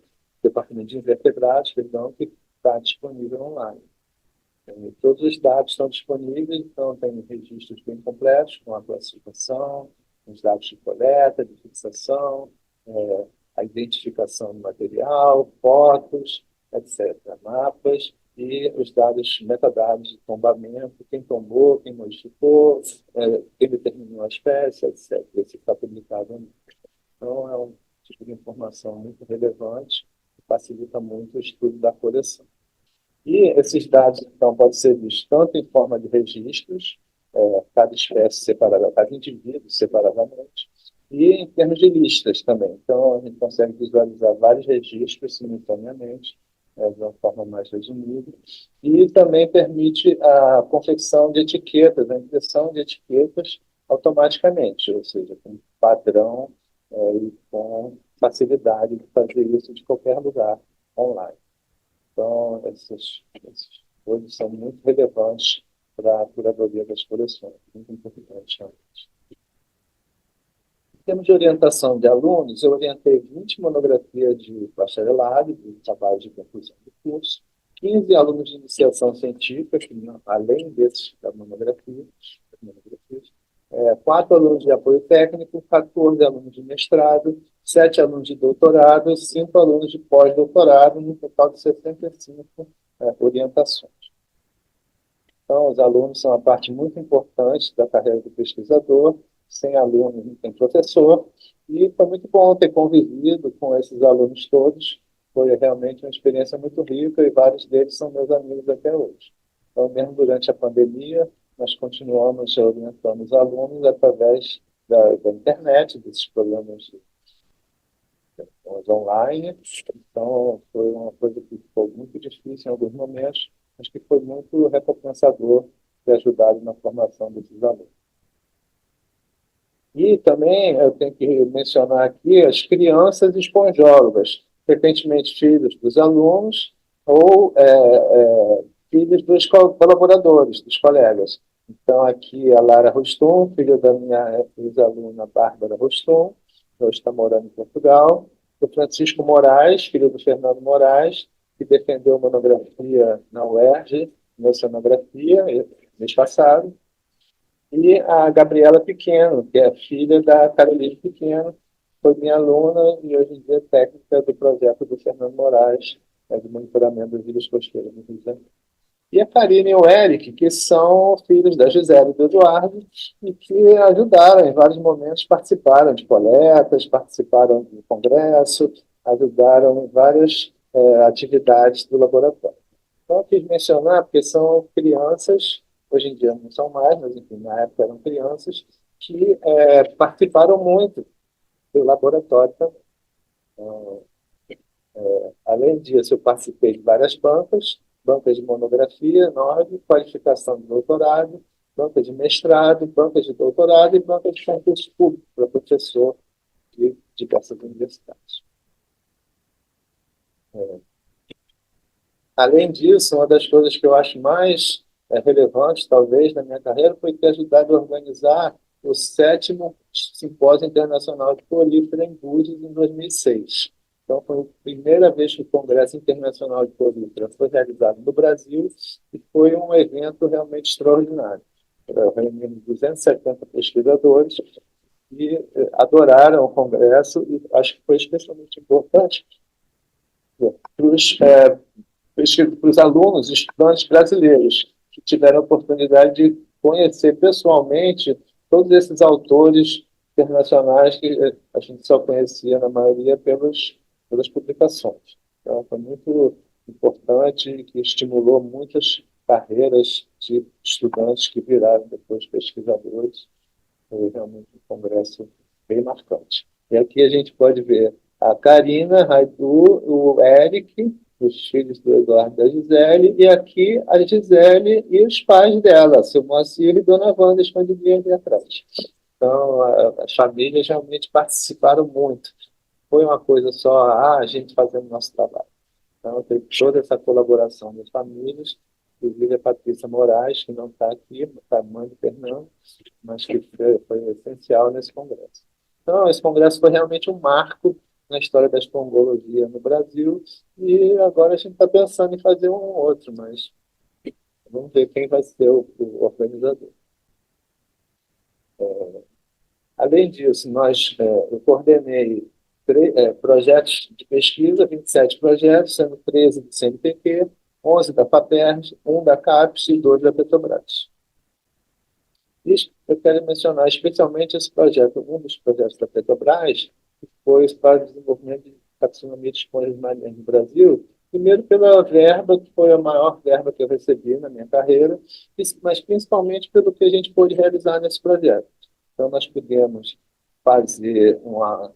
Departamento de Invertebrados, perdão, que está disponível online. Todos os dados estão disponíveis, então tem registros bem completos, com a classificação, os dados de coleta, de fixação, a identificação do material, fotos, etc., mapas, e os dados, metadados de tombamento, quem tombou, quem modificou, quem determinou a espécie, etc., esse está publicado. Então, é um tipo de informação muito relevante, que facilita muito o estudo da coleção. E esses dados, então, podem ser vistos tanto em forma de registros, cada espécie separada, cada indivíduo separadamente, e em termos de listas também. Então, a gente consegue visualizar vários registros simultaneamente, de uma forma mais resumida, e também permite a confecção de etiquetas, a impressão de etiquetas automaticamente, ou seja, com padrão e com facilidade de fazer isso de qualquer lugar online. Então, esses coisas são muito relevantes para a curadoria das coleções, muito importante, realmente. Em termos de orientação de alunos, eu orientei 20 monografias de bacharelado, de trabalho de conclusão do curso, 15 alunos de iniciação científica, que, além desses da monografia, 4 alunos de apoio técnico, 14 alunos de mestrado, 7 alunos de doutorado, 5 alunos de pós-doutorado, no total de 65 orientações. Então, os alunos são a parte muito importante da carreira do pesquisador. Sem aluno não tem professor. E foi muito bom ter convivido com esses alunos todos. Foi realmente uma experiência muito rica e vários deles são meus amigos até hoje. Então, mesmo durante a pandemia, nós continuamos orientando os alunos através da internet, desses programas online. Então, foi uma coisa que ficou muito difícil em alguns momentos, mas que foi muito recompensador ter ajudado na formação desses alunos. E também eu tenho que mencionar aqui as crianças esponjólogas, frequentemente filhos dos alunos ou filhos dos colaboradores, dos colegas. Então, aqui a Lara Rostum, filha da minha ex-aluna Bárbara Rostum, que hoje está morando em Portugal. O Francisco Moraes, filho do Fernando Moraes, que defendeu monografia na UERJ, em oceanografia, mês passado. E a Gabriela Pequeno, que é filha da Caroline Pequeno, foi minha aluna e hoje em dia é técnica do projeto do Fernando Moraes, de monitoramento das ilhas costeiras no Rio de Janeiro. E a Karine e o Eric, que são filhos da Gisele e do Eduardo, e que ajudaram em vários momentos, participaram de coletas, participaram do congresso, ajudaram em várias atividades do laboratório. Então, eu quis mencionar porque são crianças, hoje em dia não são mais, mas enfim, na época eram crianças, que participaram muito do laboratório também. Então, além disso, eu participei de várias bancas, bancas de monografia, 9, qualificação de doutorado, bancas de mestrado, bancas de doutorado e bancas de concurso público para professor de diversas universidades. Além disso, uma das coisas que eu acho mais relevantes, talvez, na minha carreira, foi ter ajudado a organizar o 7º Simpósio Internacional de Polífera em Búzios, em 2006. Então, foi a primeira vez que o Congresso Internacional de Polífera foi realizado no Brasil e foi um evento realmente extraordinário. Reunimos 270 pesquisadores e adoraram o Congresso e acho que foi especialmente importante para os alunos, estudantes brasileiros, que tiveram a oportunidade de conhecer pessoalmente todos esses autores internacionais que a gente só conhecia, na maioria, pelas publicações. Então, foi muito importante, que estimulou muitas carreiras de estudantes que viraram depois pesquisadores. Foi realmente um congresso bem marcante. E aqui a gente pode ver a Karina, Raidu, o Eric, os filhos do Eduardo e da Gisele, e aqui a Gisele e os pais dela, seu Moacir e Dona Wanda, escondidinha ali atrás. Então, as famílias realmente participaram muito. Foi uma coisa só, a gente fazendo nosso trabalho. Então, teve toda essa colaboração das famílias, inclusive a Patrícia Moraes, que não está aqui, a mãe do Fernando, mas que foi essencial nesse congresso. Então, esse congresso foi realmente um marco na história da espongologia no Brasil, e agora a gente está pensando em fazer um outro, mas vamos ver quem vai ser o organizador. Além disso, eu coordenei projetos de pesquisa, 27 projetos, sendo 13 do CNPq, 11 da FAPERJ, 1 da CAPES e 2 da Petrobras. Isso eu quero mencionar especialmente esse projeto, um dos projetos da Petrobras, que foi para o desenvolvimento de taxonomia de esponjas marinhas no Brasil, primeiro pela verba, que foi a maior verba que eu recebi na minha carreira, mas principalmente pelo que a gente pôde realizar nesse projeto. Então, nós pudemos fazer uma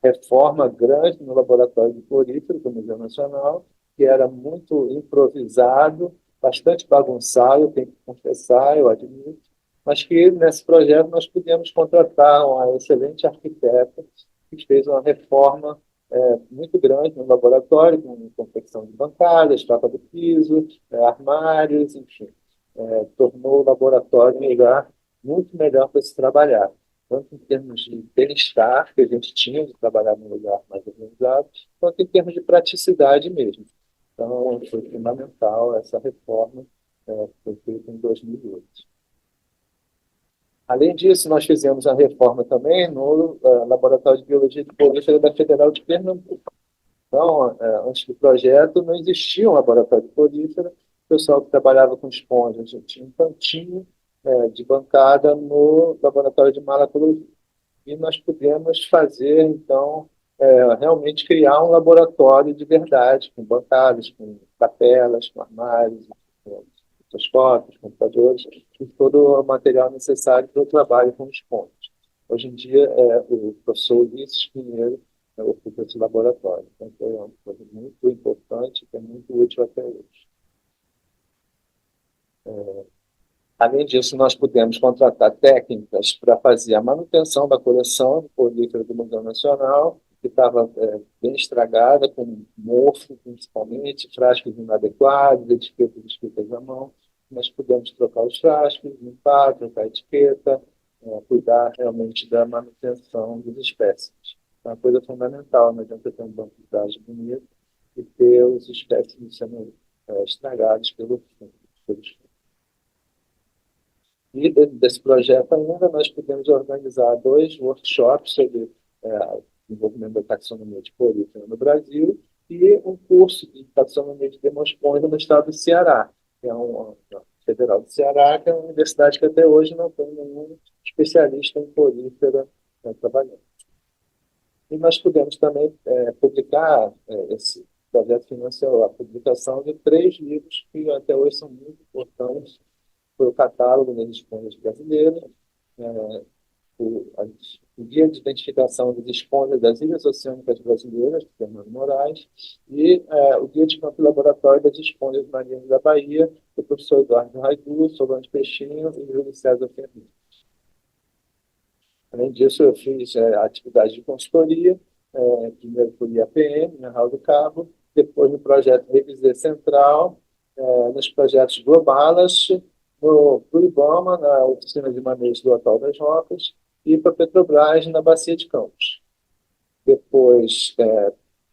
reforma grande no laboratório de florífero do Museu Nacional, que era muito improvisado, bastante bagunçado, eu tenho que confessar, eu admito, mas que nesse projeto nós pudemos contratar uma excelente arquiteta que fez uma reforma muito grande no laboratório, com confecção de bancadas, troca do piso, armários, enfim. Tornou o laboratório um lugar muito melhor para se trabalhar, tanto em termos de bem-estar, que a gente tinha de trabalhar num lugar mais organizado, quanto em termos de praticidade mesmo. Então, foi fundamental essa reforma, que foi feita em 2008. Além disso, nós fizemos a reforma também no Laboratório de Biologia de Polífera da Federal de Pernambuco. Então, antes do projeto, não existia um laboratório de polífera. O pessoal que trabalhava com esponjas tinha um cantinho de bancada no laboratório de malacologia. E nós pudemos fazer, então, realmente criar um laboratório de verdade, com bancadas, com capelas, com armários, com microscópios, computadores, e todo o material necessário para o trabalho com esponjas. Hoje em dia, o professor Ulisses Pinheiro ocupa esse laboratório. Então, foi uma coisa muito importante, que é muito útil até hoje. Além disso, nós pudemos contratar técnicas para fazer a manutenção da coleção polífera do Museu Nacional, que estava bem estragada, com mofo, principalmente, frascos inadequados, etiquetas escritas à mão. Nós pudemos trocar os frascos, limpar, trocar a etiqueta, cuidar realmente da manutenção dos espécimes. É uma coisa fundamental, não adianta ter um banco de dados bonito e ter os espécimes sendo estragados pelos e desse projeto ainda nós pudemos organizar 2 workshops sobre desenvolvimento da taxonomia de polífera no Brasil e um curso de taxonomia de demosponja no estado do Ceará, que é uma federal do Ceará, que é uma universidade que até hoje não tem nenhum especialista em polífera trabalhando. E nós pudemos também publicar, esse projeto financiou a publicação de 3 livros que até hoje são muito importantes. Foi o catálogo das esponjas brasileiras, é, o Guia de Identificação das Esponjas das Ilhas Oceânicas Brasileiras, de Fernando Moraes, e o Guia de Campo e Laboratório das Esponjas Marinhas da Bahia, do professor Eduardo Raidu, Solange Peixinho e Júlio César Ferreira. Além disso, eu fiz atividade de consultoria, primeiro por IAPM, na Raul do Cabo, depois no projeto Revisê Central, nos projetos Globalas, no IBAMA, na oficina de manejo do Atual das Rocas, e para a Petrobras, na Bacia de Campos. Depois,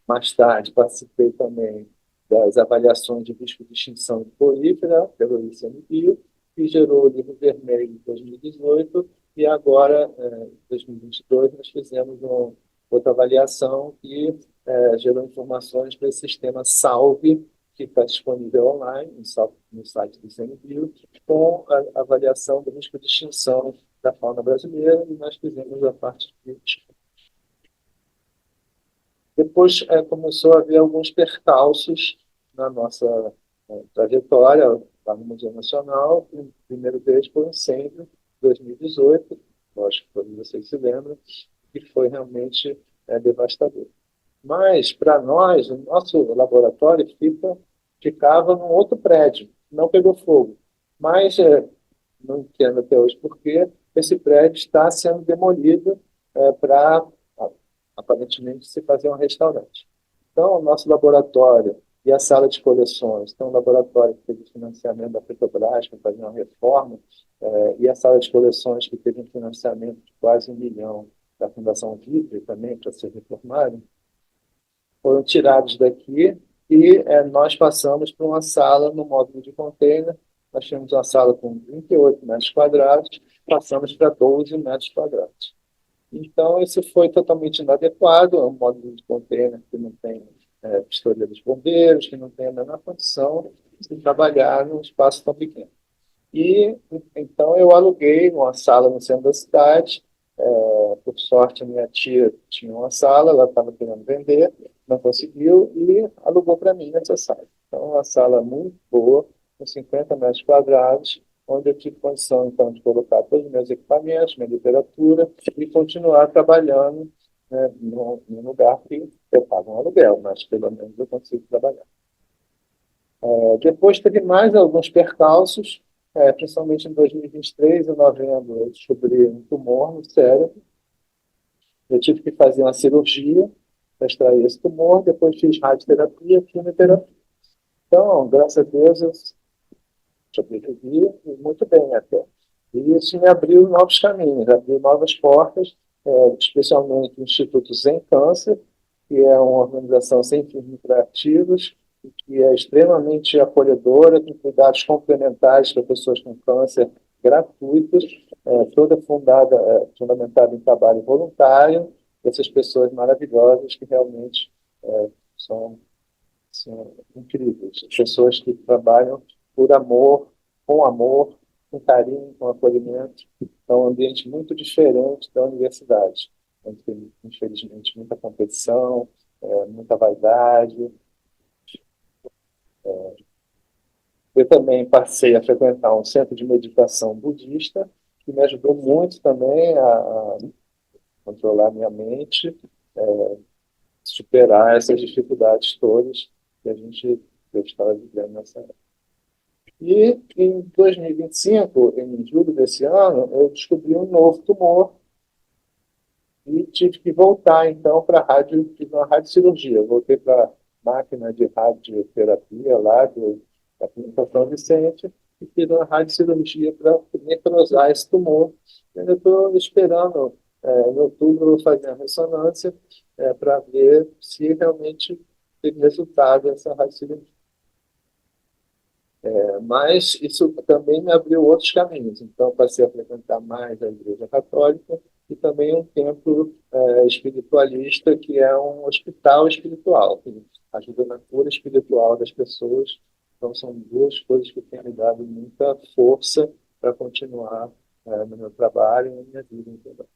mais tarde, participei também das avaliações de risco de extinção de polífera pelo ICMBio, que gerou o livro vermelho em 2018, e agora, em 2022, nós fizemos outra avaliação que gerou informações para esse sistema SALVE, que está disponível online no site do ICMBio, com a avaliação do risco de extinção da fauna brasileira, e nós fizemos a parte crítica. Depois começou a haver alguns percalços na nossa trajetória lá no Museu Nacional. O primeiro deles foi um incêndio em 2018, acho que todos vocês se lembram, que foi realmente devastador. Mas, para nós, o nosso laboratório ficava num outro prédio, não pegou fogo. Mas, não entendo até hoje por quê, esse prédio está sendo demolido para aparentemente se fazer um restaurante. Então, o nosso laboratório e a sala de coleções, então, um laboratório que teve financiamento da Petrobras para fazer uma reforma, e a sala de coleções que teve um financiamento de quase 1 milhão da Fundação Vitro também para ser reformado, foram tirados daqui e nós passamos para uma sala no módulo de container. Nós tínhamos uma sala com 28 metros quadrados, passamos para 12 metros quadrados. Então, isso foi totalmente inadequado, é um módulo de container que não tem pistoleiro dos bombeiros, que não tem a menor condição de trabalhar num espaço tão pequeno. E, então, eu aluguei uma sala no centro da cidade. Por sorte, a minha tia tinha uma sala, ela estava querendo vender, não conseguiu, e alugou para mim essa sala. Então, uma sala muito boa, com 50 metros quadrados, onde eu tive condição, então, de colocar todos os meus equipamentos, minha literatura, e continuar trabalhando, né, num lugar que eu pago um aluguel, mas pelo menos eu consigo trabalhar. Depois teve mais alguns percalços, principalmente em 2023, em novembro, eu descobri um tumor no cérebro. Eu tive que fazer uma cirurgia para extrair esse tumor, depois fiz radioterapia, quimioterapia. Então, graças a Deus, eu sobrevivi muito bem até. E isso me abriu novos caminhos, abriu novas portas, especialmente o Instituto Zen Câncer, que é uma organização sem fins lucrativos, e que é extremamente acolhedora, com cuidados complementares para pessoas com câncer gratuitos, toda fundamentada em trabalho voluntário, dessas pessoas maravilhosas que realmente são são incríveis. Pessoas que trabalham por amor, com carinho, com acolhimento. É um ambiente muito diferente da universidade, onde tem, infelizmente, muita competição, muita vaidade. Eu também passei a frequentar um centro de meditação budista, que me ajudou muito também a controlar minha mente, superar essas dificuldades todas que a gente eu estava vivendo nessa época. E em 2025, em julho desse ano, eu descobri um novo tumor e tive que voltar, então, para a rádio, fiz uma radiocirurgia. Eu voltei para a máquina de radioterapia lá da Clínica São Vicente e fiz uma radiocirurgia para necrosar esse tumor. Eu estou esperando, em outubro, eu vou fazer a ressonância para ver se realmente teve resultado essa radiocirurgia. Mas isso também me abriu outros caminhos. Então, passei a frequentar mais a Igreja Católica e também um templo espiritualista, que é um hospital espiritual, que ajuda na cura espiritual das pessoas. Então, são duas coisas que têm me dado muita força para continuar no meu trabalho e na minha vida em geral.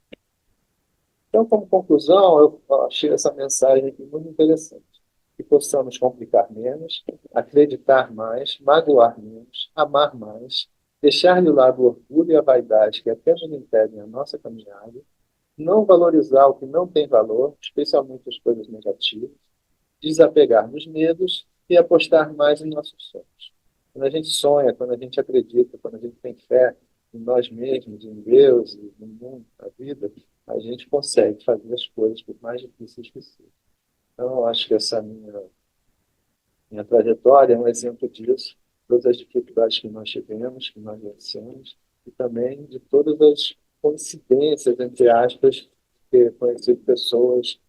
Então, como conclusão, eu achei essa mensagem aqui muito interessante. Que possamos complicar menos, acreditar mais, magoar menos, amar mais, deixar de lado o orgulho e a vaidade que apenas impedem a nossa caminhada, não valorizar o que não tem valor, especialmente as coisas negativas, desapegar dos medos e apostar mais em nossos sonhos. Quando a gente sonha, quando a gente acredita, quando a gente tem fé em nós mesmos, em Deus, no mundo, na vida, a gente consegue fazer as coisas por mais difíceis que sejam. Então, eu acho que essa minha trajetória é um exemplo disso, todas as dificuldades que nós tivemos, que nós vencemos, e também de todas as coincidências, entre aspas, que conheci pessoas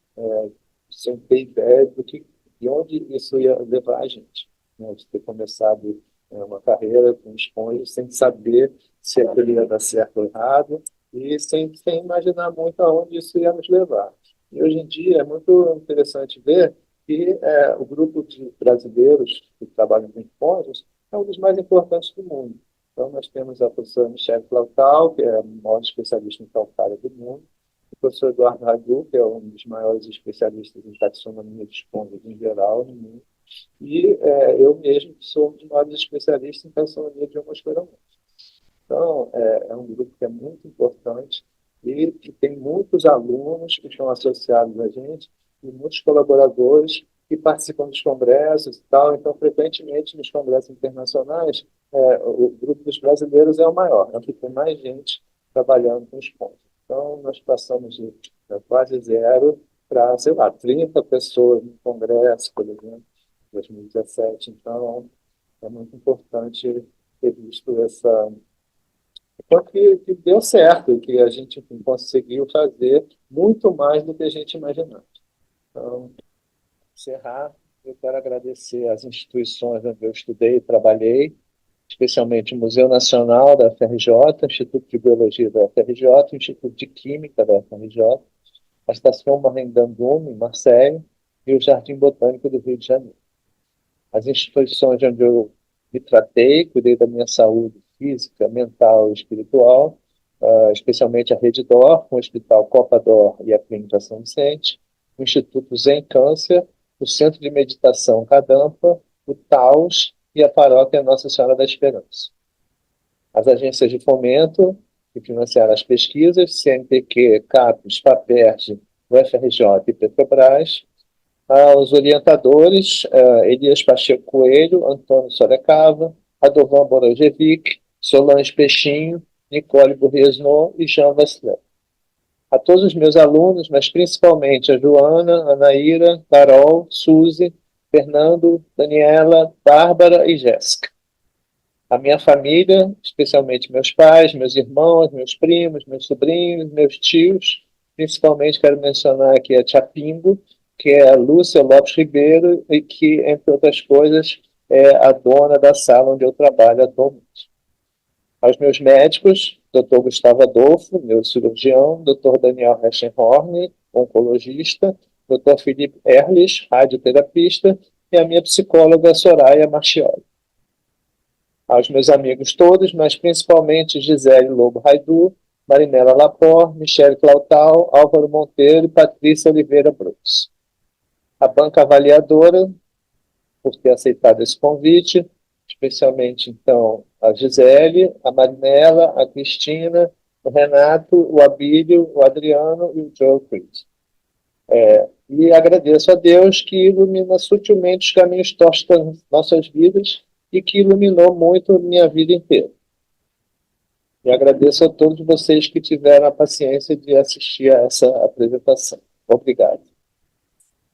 sem ter ideia de onde isso ia levar a gente. Né? De ter começado uma carreira com esponjas sem saber se aquilo ia dar certo ou errado, e sem imaginar muito aonde isso ia nos levar. E hoje em dia é muito interessante ver que o grupo de brasileiros que trabalham com esponjas é um dos mais importantes do mundo. Então, nós temos a professora Michelle Plautal, que é a maior especialista em calcária do mundo, o professor Eduardo Radu, que é um dos maiores especialistas em taxonomia de esponjas em geral no mundo, e eu mesmo, que sou um dos maiores especialistas em taxonomia de homospermia. Então, é um grupo que é muito importante e que tem muitos alunos que estão associados a gente e muitos colaboradores que participam dos congressos e tal. Então, frequentemente, nos congressos internacionais, o grupo dos brasileiros é o maior, é o que tem mais gente trabalhando com os pontos. Então, nós passamos de quase zero para, sei lá, 30 pessoas no congresso, por exemplo, em 2017. Então, é muito importante ter visto essa que deu certo, que a gente enfim, conseguiu fazer muito mais do que a gente imaginava. Então, encerrar, eu quero agradecer às instituições onde eu estudei e trabalhei, especialmente o Museu Nacional da FRJ, Instituto de Biologia da FRJ, Instituto de Química da FRJ, a Estação Morendandum, em Marseille, e o Jardim Botânico do Rio de Janeiro. As instituições onde eu me tratei, cuidei da minha saúde física, mental e espiritual, especialmente a Rede DOR, o Hospital Copa DOR e a Clínica São Vicente, o Instituto Zen Câncer, o Centro de Meditação Kadampa, o TAUS e a Paróquia Nossa Senhora da Esperança. As agências de fomento que financiaram as pesquisas, CNPq, CAPES, FAPERJ, UFRJ e Petrobras, Aos orientadores, Elias Pacheco Coelho, Antônio Sorocaba, Radovan Borojevic, Solange Peixinho, Nicole Bourriesnon e Jean Vasselin. A todos os meus alunos, mas principalmente a Joana, Anaíra, Carol, Suzy, Fernando, Daniela, Bárbara e Jéssica. A minha família, especialmente meus pais, meus irmãos, meus primos, meus sobrinhos, meus tios, principalmente quero mencionar aqui a tia Pingo, que é a Lúcia Lopes Ribeiro e que, entre outras coisas, é a dona da sala onde eu trabalho atualmente. Aos meus médicos, Dr. Gustavo Adolfo, meu cirurgião, Dr. Daniel Reschenhorn, oncologista, Dr. Felipe Erlich, radioterapista, e a minha psicóloga Soraya Marchioli. Aos meus amigos todos, mas principalmente Gisele Lobo Raidu, Marinela Lapor, Michele Clautal, Álvaro Monteiro e Patrícia Oliveira Brooks. A banca avaliadora, por ter aceitado esse convite, especialmente, então, a Gisele, a Marinela, a Cristina, o Renato, o Abílio, o Adriano e o Joe Chris. E agradeço a Deus que ilumina sutilmente os caminhos tortos das nossas vidas e que iluminou muito minha vida inteira. E agradeço a todos vocês que tiveram a paciência de assistir a essa apresentação. Obrigado.